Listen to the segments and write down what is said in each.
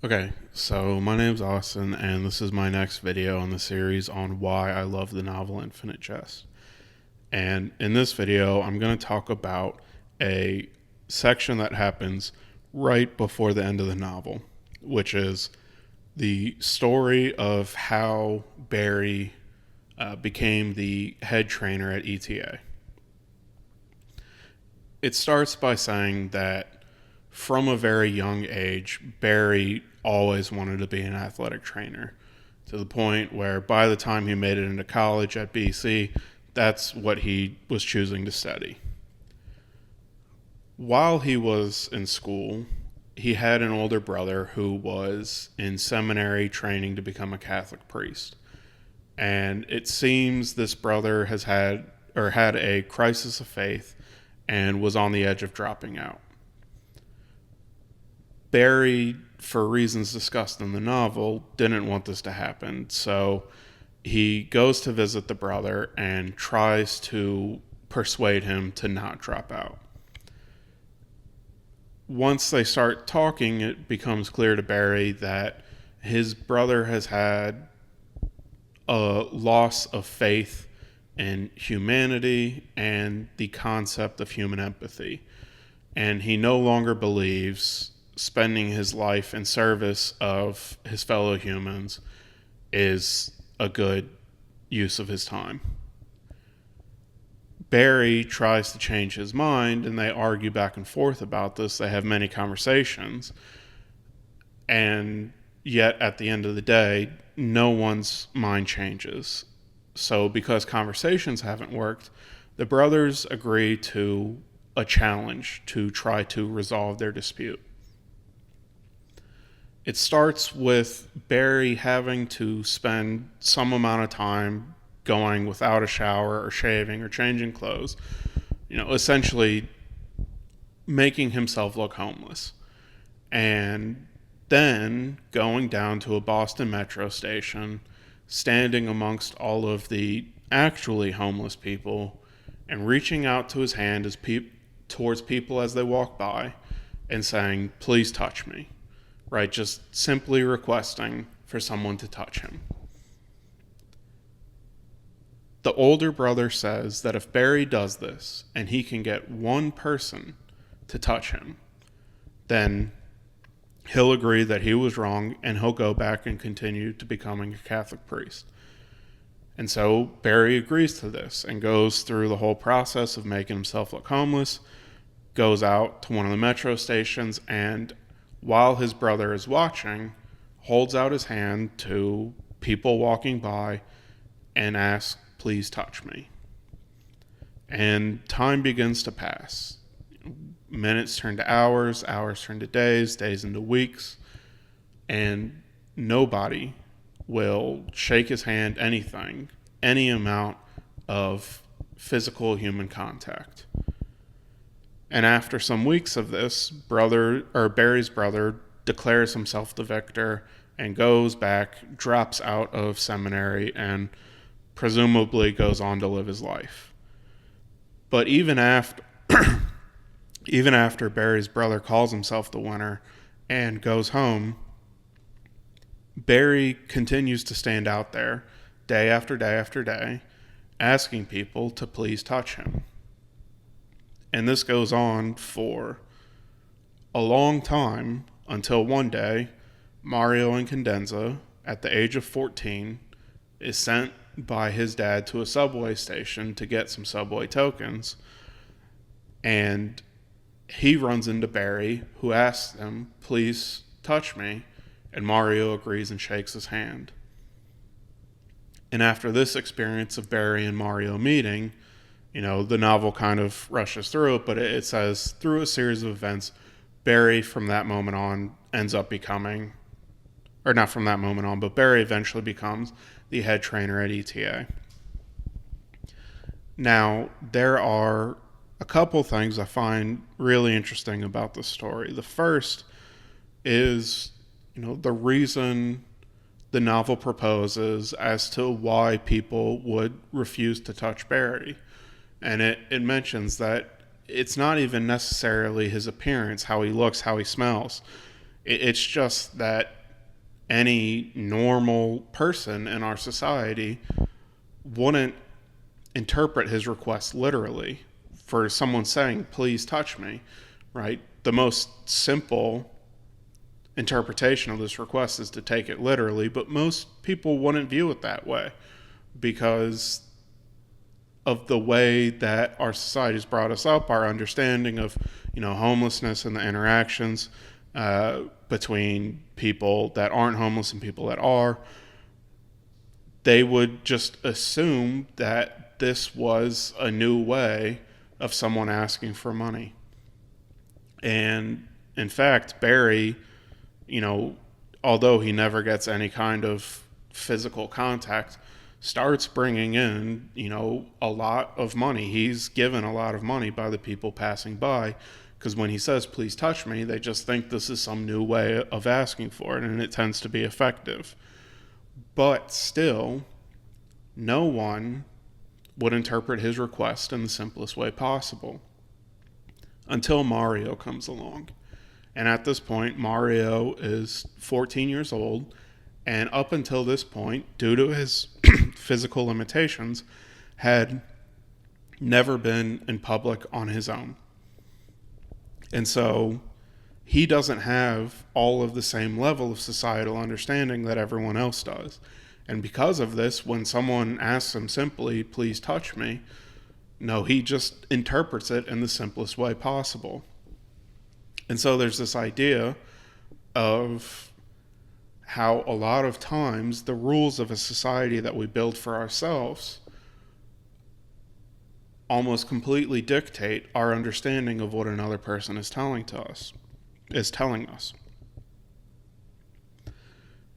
Okay, so my name's Austin, and this is my next video in the series on why I love the novel Infinite Jest. And in this video, I'm going to talk about a section that happens right before the end of the novel, which is the story of how Barry became the head trainer at ETA. It starts by saying that from a very young age, Barry always wanted to be an athletic trainer, to the point where by the time he made it into college at BC, that's what he was choosing to study. While he was in school, he had an older brother who was in seminary training to become a Catholic priest. And it seems this brother had a crisis of faith and was on the edge of dropping out. Barry, for reasons discussed in the novel, didn't want this to happen, so he goes to visit the brother and tries to persuade him to not drop out. Once they start talking, it becomes clear to Barry that his brother has had a loss of faith in humanity and the concept of human empathy, and he no longer believes spending his life in service of his fellow humans is a good use of his time. Barry tries to change his mind, and they argue back and forth about this. They have many conversations, and yet at the end of the day, no one's mind changes. So because conversations haven't worked, the brothers agree to a challenge to try to resolve their dispute. It starts with Barry having to spend some amount of time going without a shower or shaving or changing clothes, essentially making himself look homeless. And then going down to a Boston metro station, standing amongst all of the actually homeless people and reaching out to his hand towards people as they walk by and saying, "Please touch me." Right? Just simply requesting for someone to touch him. The older brother says that if Barry does this and he can get one person to touch him, then he'll agree that he was wrong and he'll go back and continue to becoming a Catholic priest. And so Barry agrees to this and goes through the whole process of making himself look homeless, goes out to one of the metro stations, and while his brother is watching, holds out his hand to people walking by and asks, "Please touch me." And time begins to pass. Minutes turn to hours, hours turn to days, days into weeks, and nobody will shake his hand, any amount of physical human contact. And after some weeks of this, Barry's brother declares himself the victor and goes back, drops out of seminary, and presumably goes on to live his life. But even after Barry's brother calls himself the winner and goes home, Barry continues to stand out there day after day after day, asking people to please touch him. And this goes on for a long time until one day, Mario Incandenza, at the age of 14, is sent by his dad to a subway station to get some subway tokens. And he runs into Barry, who asks him, "Please touch me." And Mario agrees and shakes his hand. And after this experience of Barry and Mario meeting, the novel kind of rushes through it, but it says through a series of events, Barry from that moment on ends up becoming, or not from that moment on, but Barry eventually becomes the head trainer at ETA. Now, there are a couple things I find really interesting about this story. The first is, the reason the novel proposes as to why people would refuse to touch Barry. And it mentions that it's not even necessarily his appearance, how he looks, how he smells. It's just that any normal person in our society wouldn't interpret his request literally. For someone saying, please touch me, right? The most simple interpretation of this request is to take it literally, but most people wouldn't view it that way because of the way that our society has brought us up, our understanding of, homelessness and the interactions between people that aren't homeless and people that are. They would just assume that this was a new way of someone asking for money. And in fact, Barry, although he never gets any kind of physical contact, starts bringing in, a lot of money. He's given a lot of money by the people passing by, because when he says, please touch me, they just think this is some new way of asking for it, and it tends to be effective. But still, no one would interpret his request in the simplest way possible until Mario comes along. And at this point, Mario is 14 years old, and up until this point, due to his physical limitations, had never been in public on his own. And so he doesn't have all of the same level of societal understanding that everyone else does. And because of this, when someone asks him simply, please touch me, no, he just interprets it in the simplest way possible. And so there's this idea of how a lot of times the rules of a society that we build for ourselves almost completely dictate our understanding of what another person is telling us.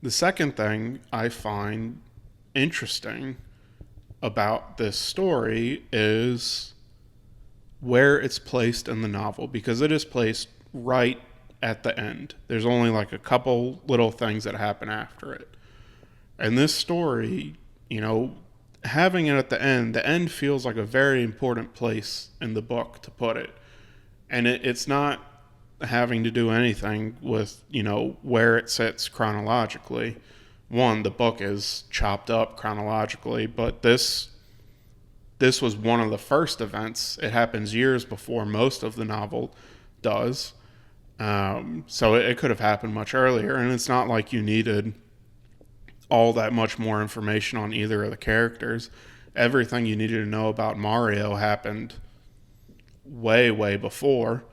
The second thing I find interesting about this story is where it's placed in the novel, because it is placed right at the end. There's only like a couple little things that happen after it. And this story, having it at the end feels like a very important place in the book to put it. And it's not having to do anything with, where it sits chronologically. One, the book is chopped up chronologically, but this was one of the first events. It happens years before most of the novel does. So it could have happened much earlier, and it's not like you needed all that much more information on either of the characters. Everything you needed to know about Mario happened way, way before.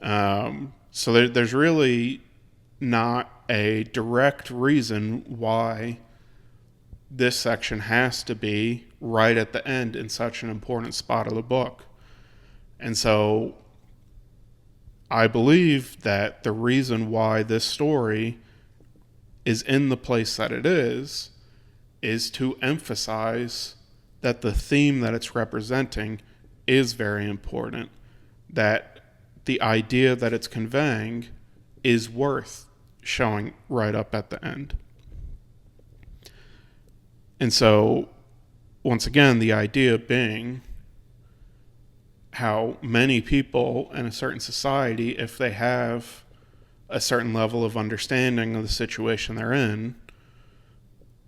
So there's really not a direct reason why this section has to be right at the end in such an important spot of the book. And so I believe that the reason why this story is in the place that it is to emphasize that the theme that it's representing is very important, that the idea that it's conveying is worth showing right up at the end. And so, once again, the idea being how many people in a certain society, if they have a certain level of understanding of the situation they're in,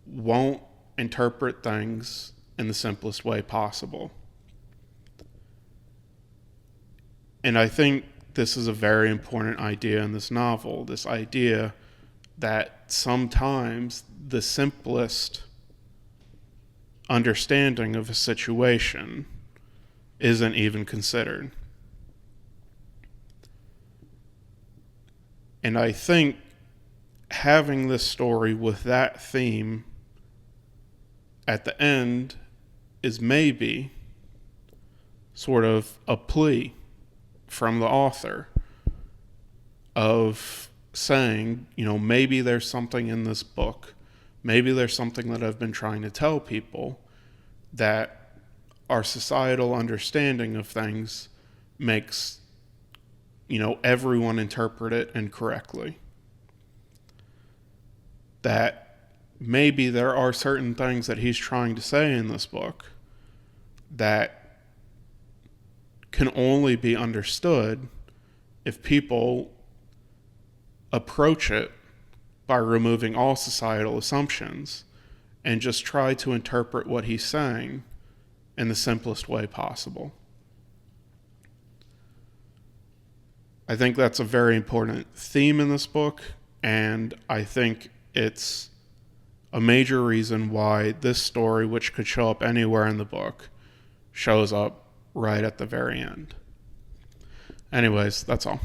won't interpret things in the simplest way possible. And I think this is a very important idea in this novel, this idea that sometimes the simplest understanding of a situation isn't even considered. And I think having this story with that theme at the end is maybe sort of a plea from the author of saying, maybe there's something in this book, maybe there's something that I've been trying to tell people, that our societal understanding of things makes, everyone interpret it incorrectly. That maybe there are certain things that he's trying to say in this book that can only be understood if people approach it by removing all societal assumptions and just try to interpret what he's saying in the simplest way possible. I think that's a very important theme in this book, and I think it's a major reason why this story, which could show up anywhere in the book, shows up right at the very end. Anyways, that's all.